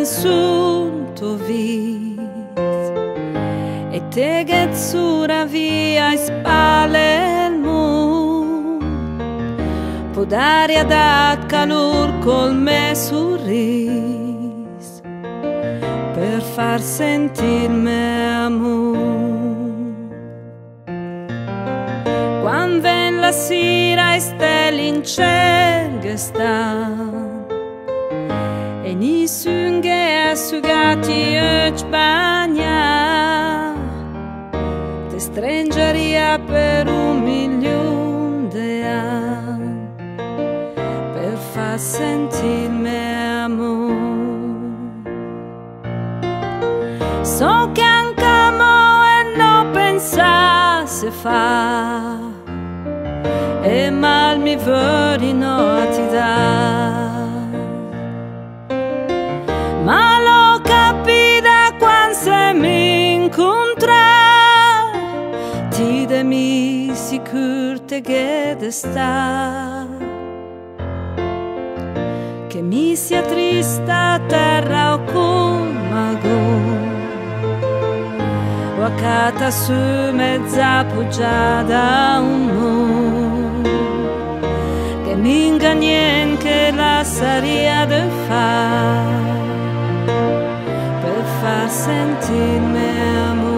sul tuo viso e te che zura via e spalle il mondo, può dare a dat calor col me sorriso per far sentir me amore. Quando ven la sera e stelle in cielo che stanno e nessuno che è sugati e bagna, ti stringeria per 1.000.000 di anni per far sentirmi amore. So che anche a me non pensasse fa e mal mi vuoi no ti dà. Ma l'ho capita quando se mi incontra, ti demi sicur te che te sta, che mi sia trista a terra o come o a cata su mezza appoggiata un muro, che mi ingannien che la saria de fare per far sentirmi amore.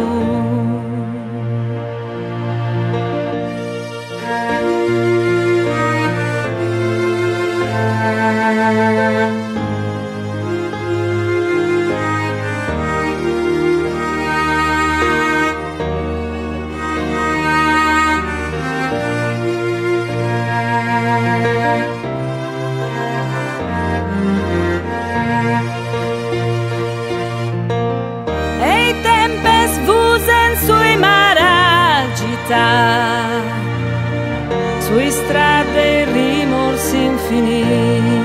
Sui strade rimorsi infiniti,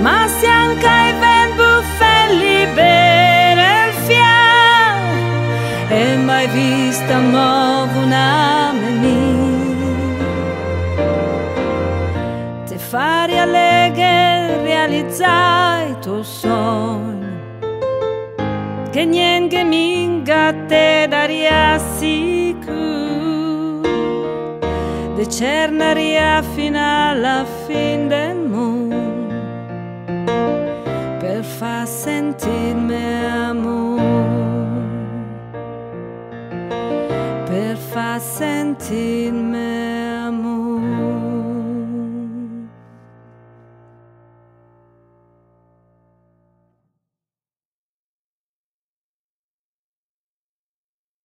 ma se anche i venti buffelli bere il fiato e mai vista nuovo una menina, te fare allegre realizzare il tuo sogno, che niente mi ingatte d'aria sicuro, de cernaria fino alla fin del mondo per far sentirmi amore, per far sentirmi